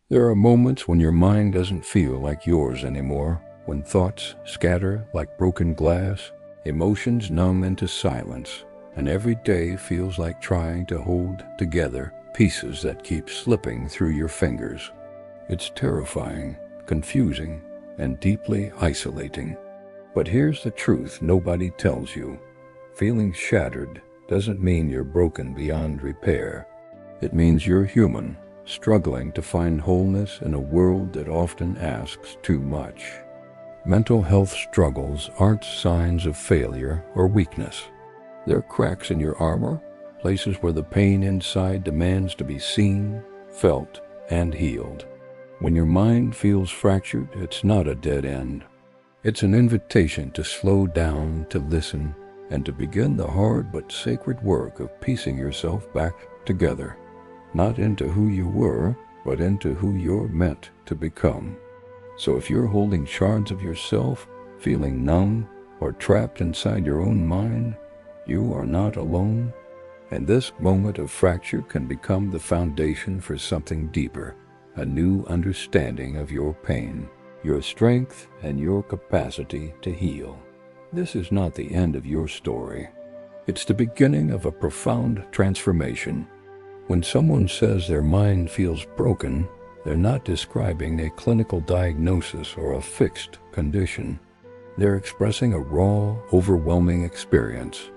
There are moments when your mind doesn't feel like yours anymore, when thoughts scatter like broken glass, emotions numb into silence, and every day feels like trying to hold together pieces that keep slipping through your fingers. It's terrifying, confusing, and deeply isolating. But here's the truth nobody tells you. Feeling shattered doesn't mean you're broken beyond repair. It means you're human, struggling to find wholeness in a world that often asks too much. Mental health struggles aren't signs of failure or weakness. They're cracks in your armor, places where the pain inside demands to be seen, felt, and healed. When your mind feels fractured, it's not a dead end. It's an invitation to slow down, to listen, and to begin the hard but sacred work of piecing yourself back together. Not into who you were, but into who you're meant to become. So if you're holding shards of yourself, feeling numb, or trapped inside your own mind, you are not alone. And this moment of fracture can become the foundation for something deeper, a new understanding of your pain, your strength, and your capacity to heal. This is not the end of your story. It's the beginning of a profound transformation. When someone says their mind feels broken, they're not describing a clinical diagnosis or a fixed condition. They're expressing a raw, overwhelming experience,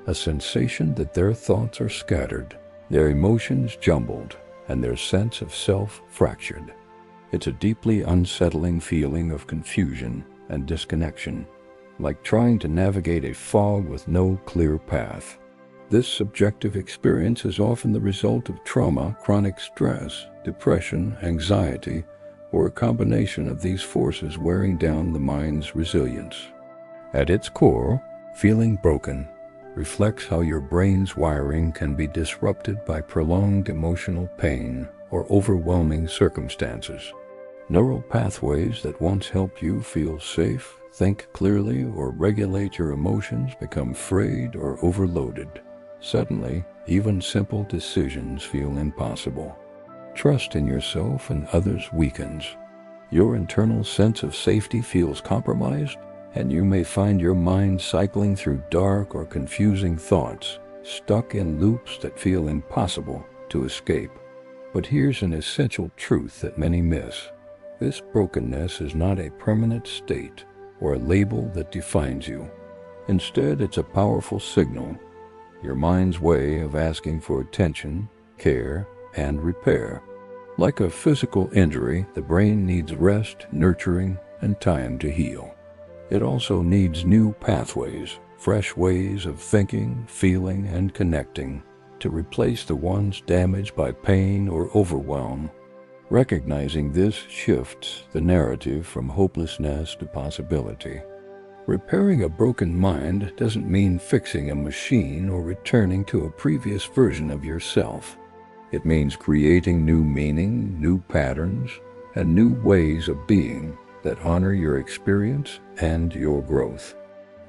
a sensation that their thoughts are scattered, their emotions jumbled, and their sense of self fractured. It's a deeply unsettling feeling of confusion and disconnection, like trying to navigate a fog with no clear path. This subjective experience is often the result of trauma, chronic stress, depression, anxiety, or a combination of these forces wearing down the mind's resilience. At its core, feeling broken reflects how your brain's wiring can be disrupted by prolonged emotional pain or overwhelming circumstances. Neural pathways that once helped you feel safe, think clearly, or regulate your emotions become frayed or overloaded. Suddenly, even simple decisions feel impossible. Trust in yourself and others weakens. Your internal sense of safety feels compromised, and you may find your mind cycling through dark or confusing thoughts, stuck in loops that feel impossible to escape. But here's an essential truth that many miss. This brokenness is not a permanent state or a label that defines you. Instead, it's a powerful signal, your mind's way of asking for attention, care, and repair. Like a physical injury, the brain needs rest, nurturing, and time to heal. It also needs new pathways, fresh ways of thinking, feeling, and connecting to replace the ones damaged by pain or overwhelm. Recognizing this shifts the narrative from hopelessness to possibility. Repairing a broken mind doesn't mean fixing a machine or returning to a previous version of yourself. It means creating new meaning, new patterns, and new ways of being that honor your experience and your growth.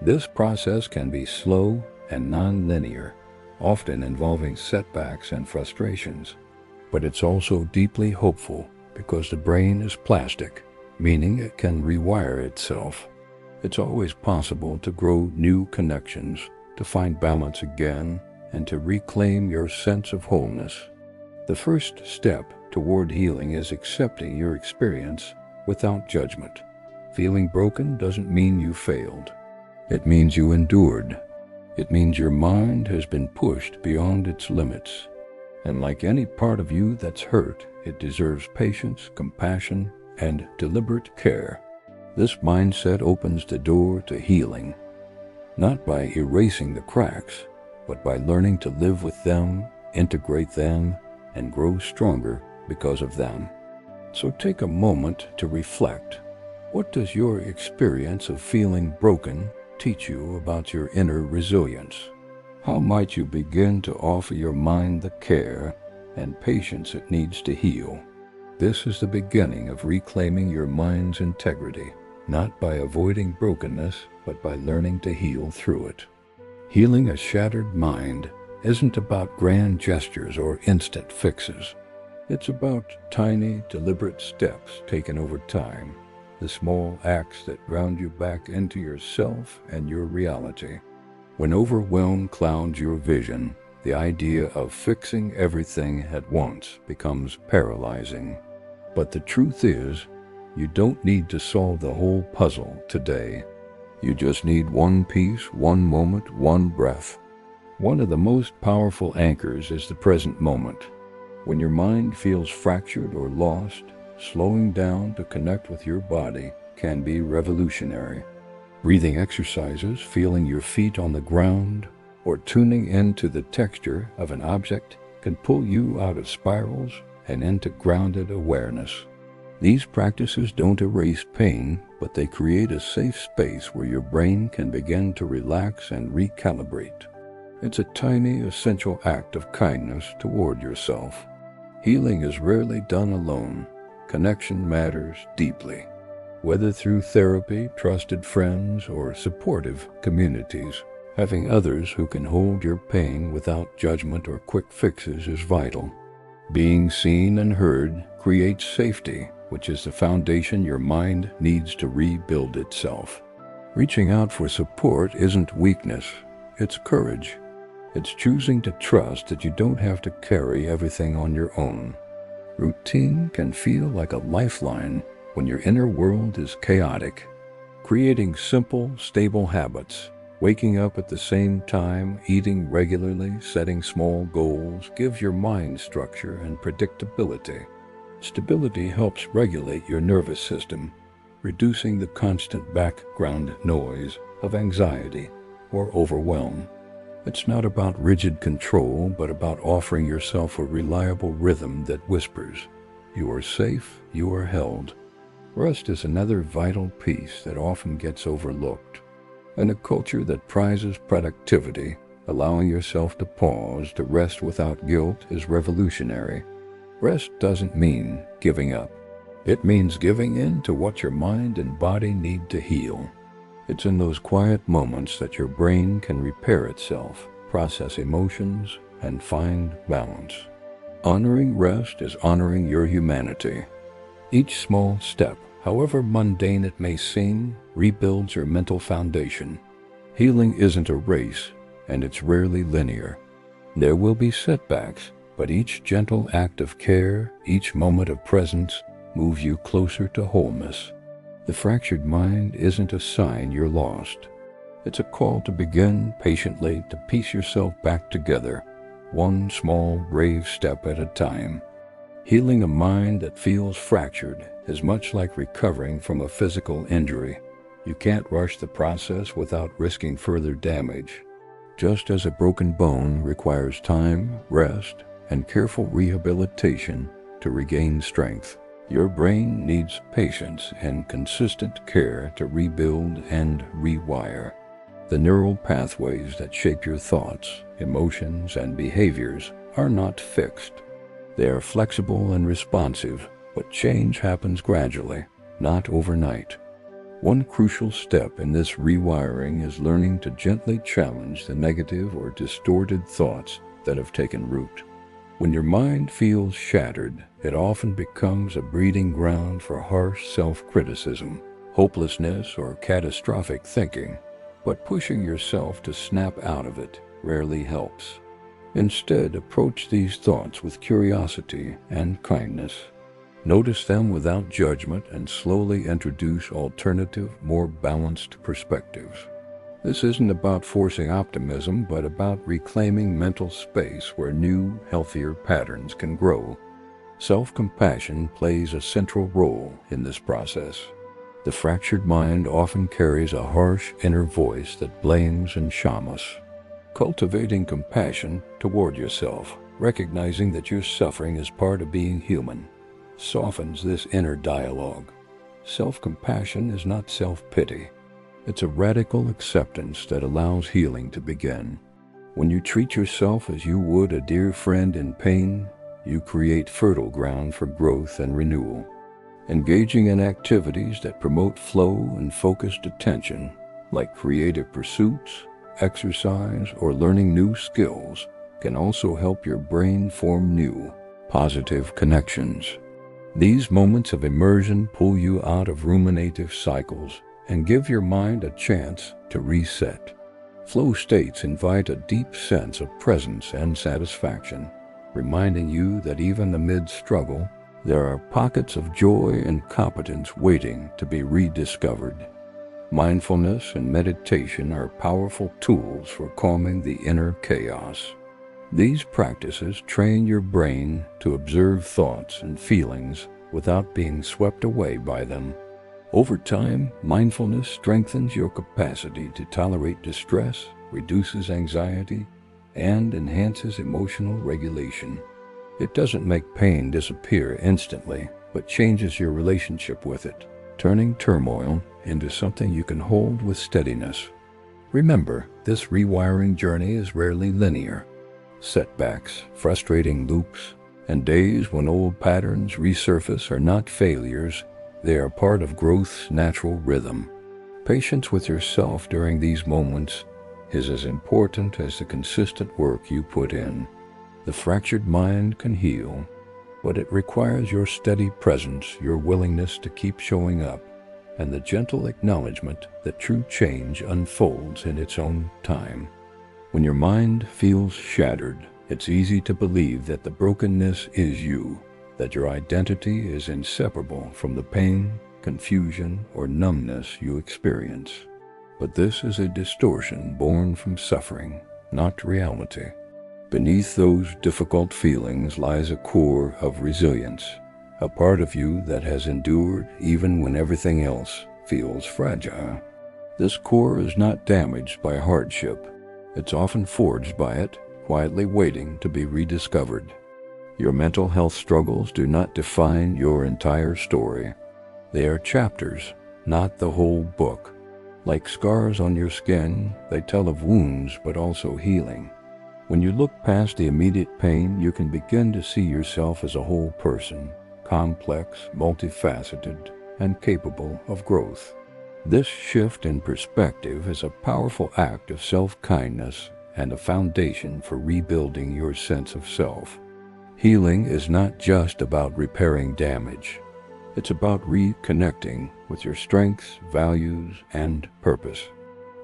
This process can be slow and non-linear, often involving setbacks and frustrations. But it's also deeply hopeful because the brain is plastic, meaning it can rewire itself. It's always possible to grow new connections, to find balance again, and to reclaim your sense of wholeness. The first step toward healing is accepting your experience without judgment. Feeling broken doesn't mean you failed. It means you endured. It means your mind has been pushed beyond its limits. And like any part of you that's hurt, it deserves patience, compassion, and deliberate care. This mindset opens the door to healing, not by erasing the cracks, but by learning to live with them, integrate them, and grow stronger because of them. So take a moment to reflect. What does your experience of feeling broken teach you about your inner resilience? How might you begin to offer your mind the care and patience it needs to heal? This is the beginning of reclaiming your mind's integrity, not by avoiding brokenness, but by learning to heal through it. Healing a shattered mind isn't about grand gestures or instant fixes. It's about tiny, deliberate steps taken over time, the small acts that ground you back into yourself and your reality. When overwhelm clouds your vision, the idea of fixing everything at once becomes paralyzing. But the truth is, you don't need to solve the whole puzzle today. You just need one piece, one moment, one breath. One of the most powerful anchors is the present moment. When your mind feels fractured or lost, slowing down to connect with your body can be revolutionary. Breathing exercises, feeling your feet on the ground, or tuning into the texture of an object can pull you out of spirals and into grounded awareness. These practices don't erase pain, but they create a safe space where your brain can begin to relax and recalibrate. It's a tiny, essential act of kindness toward yourself. Healing is rarely done alone. Connection matters deeply. Whether through therapy, trusted friends, or supportive communities, having others who can hold your pain without judgment or quick fixes is vital. Being seen and heard creates safety, which is the foundation your mind needs to rebuild itself. Reaching out for support isn't weakness, it's courage. It's choosing to trust that you don't have to carry everything on your own. Routine can feel like a lifeline when your inner world is chaotic. Creating simple, stable habits, waking up at the same time, eating regularly, setting small goals, gives your mind structure and predictability. Stability helps regulate your nervous system, reducing the constant background noise of anxiety or overwhelm. It's not about rigid control, but about offering yourself a reliable rhythm that whispers, "You are safe, you are held." Rest is another vital piece that often gets overlooked. In a culture that prizes productivity, allowing yourself to pause, to rest without guilt is revolutionary. Rest doesn't mean giving up. It means giving in to what your mind and body need to heal. It's in those quiet moments that your brain can repair itself, process emotions, and find balance. Honoring rest is honoring your humanity. Each small step, however mundane it may seem, rebuilds your mental foundation. Healing isn't a race, and it's rarely linear. There will be setbacks, but each gentle act of care, each moment of presence, moves you closer to wholeness. The fractured mind isn't a sign you're lost. It's a call to begin patiently to piece yourself back together, one small, brave step at a time. Healing a mind that feels fractured is much like recovering from a physical injury. You can't rush the process without risking further damage. Just as a broken bone requires time, rest, and careful rehabilitation to regain strength, your brain needs patience and consistent care to rebuild and rewire. The neural pathways that shape your thoughts, emotions, and behaviors are not fixed. They are flexible and responsive, but change happens gradually, not overnight. One crucial step in this rewiring is learning to gently challenge the negative or distorted thoughts that have taken root. When your mind feels shattered, it often becomes a breeding ground for harsh self-criticism, hopelessness, or catastrophic thinking. But pushing yourself to snap out of it rarely helps. Instead, approach these thoughts with curiosity and kindness. Notice them without judgment and slowly introduce alternative, more balanced perspectives. This isn't about forcing optimism, but about reclaiming mental space where new, healthier patterns can grow. Self-compassion plays a central role in this process. The fractured mind often carries a harsh inner voice that blames and shames. Cultivating compassion toward yourself, recognizing that your suffering is part of being human, softens this inner dialogue. Self-compassion is not self-pity. It's a radical acceptance that allows healing to begin. When you treat yourself as you would a dear friend in pain, you create fertile ground for growth and renewal. Engaging in activities that promote flow and focused attention, like creative pursuits, exercise, or learning new skills, can also help your brain form new, positive connections. These moments of immersion pull you out of ruminative cycles and give your mind a chance to reset. Flow states invite a deep sense of presence and satisfaction, reminding you that even amid struggle, there are pockets of joy and competence waiting to be rediscovered. Mindfulness and meditation are powerful tools for calming the inner chaos. These practices train your brain to observe thoughts and feelings without being swept away by them. Over time, mindfulness strengthens your capacity to tolerate distress, reduces anxiety, and enhances emotional regulation. It doesn't make pain disappear instantly, but changes your relationship with it, turning turmoil into something you can hold with steadiness. Remember, this rewiring journey is rarely linear. Setbacks, frustrating loops, and days when old patterns resurface are not failures, they are part of growth's natural rhythm. Patience with yourself during these moments is as important as the consistent work you put in. The fractured mind can heal, but it requires your steady presence, your willingness to keep showing up, and the gentle acknowledgement that true change unfolds in its own time. When your mind feels shattered, it's easy to believe that the brokenness is you, that your identity is inseparable from the pain, confusion, or numbness you experience. But this is a distortion born from suffering, not reality. Beneath those difficult feelings lies a core of resilience, a part of you that has endured even when everything else feels fragile. This core is not damaged by hardship. It's often forged by it, quietly waiting to be rediscovered. Your mental health struggles do not define your entire story. They are chapters, not the whole book. Like scars on your skin, they tell of wounds but also healing. When you look past the immediate pain, you can begin to see yourself as a whole person, complex, multifaceted, and capable of growth. This shift in perspective is a powerful act of self-kindness and a foundation for rebuilding your sense of self. Healing is not just about repairing damage. It's about reconnecting with your strengths, values, and purpose.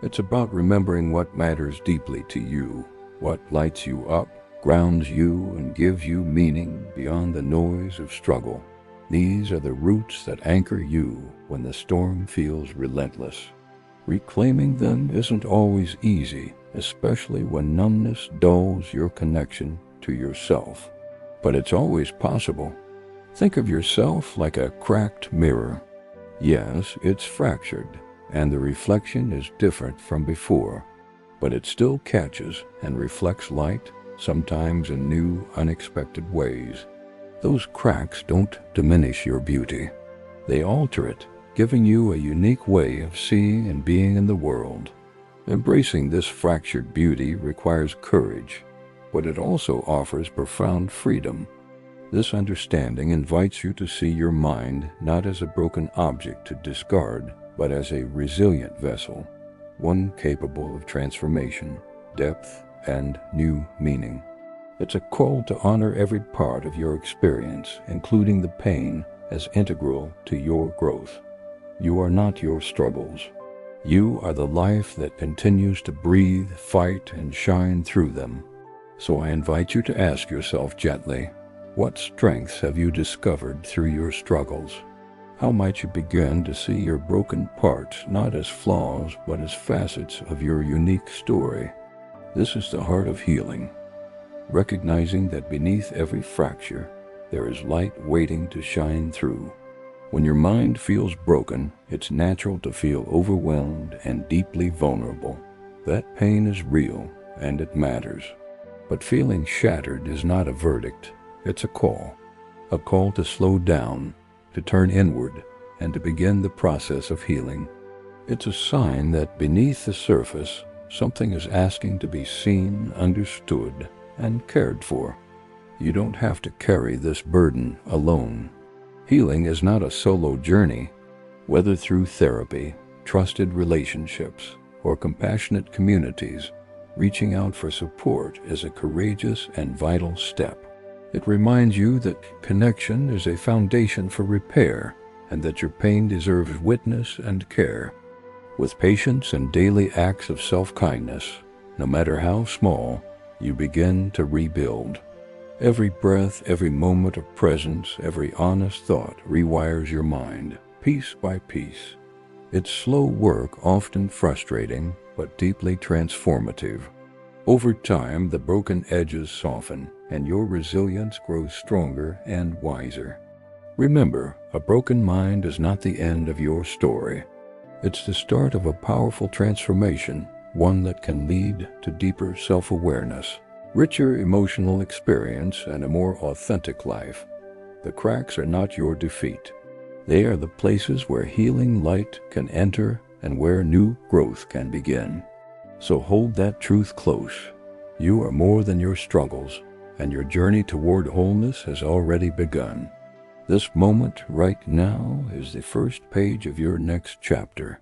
It's about remembering what matters deeply to you, what lights you up, grounds you, and gives you meaning beyond the noise of struggle. These are the roots that anchor you when the storm feels relentless. Reclaiming them isn't always easy, especially when numbness dulls your connection to yourself. But it's always possible. Think of yourself like a cracked mirror. Yes, it's fractured, and the reflection is different from before, but it still catches and reflects light, sometimes in new, unexpected ways. Those cracks don't diminish your beauty. They alter it, giving you a unique way of seeing and being in the world. Embracing this fractured beauty requires courage, but it also offers profound freedom. This understanding invites you to see your mind not as a broken object to discard, but as a resilient vessel, one capable of transformation, depth, and new meaning. It's a call to honor every part of your experience, including the pain, as integral to your growth. You are not your struggles. You are the life that continues to breathe, fight, and shine through them. So I invite you to ask yourself gently, what strengths have you discovered through your struggles? How might you begin to see your broken parts not as flaws, but as facets of your unique story? This is the heart of healing, recognizing that beneath every fracture, there is light waiting to shine through. When your mind feels broken, it's natural to feel overwhelmed and deeply vulnerable. That pain is real, and it matters. But feeling shattered is not a verdict. It's a call to slow down, to turn inward, and to begin the process of healing. It's a sign that beneath the surface, something is asking to be seen, understood, and cared for. You don't have to carry this burden alone. Healing is not a solo journey. Whether through therapy, trusted relationships, or compassionate communities, reaching out for support is a courageous and vital step. It reminds you that connection is a foundation for repair, and that your pain deserves witness and care. With patience and daily acts of self-kindness, no matter how small, you begin to rebuild. Every breath, every moment of presence, every honest thought rewires your mind, piece by piece. It's slow work, often frustrating, but deeply transformative. Over time, the broken edges soften, and your resilience grows stronger and wiser. Remember, a broken mind is not the end of your story. It's the start of a powerful transformation, one that can lead to deeper self-awareness, richer emotional experience, and a more authentic life. The cracks are not your defeat. They are the places where healing light can enter and where new growth can begin. So hold that truth close. You are more than your struggles, and your journey toward wholeness has already begun. This moment right now is the first page of your next chapter.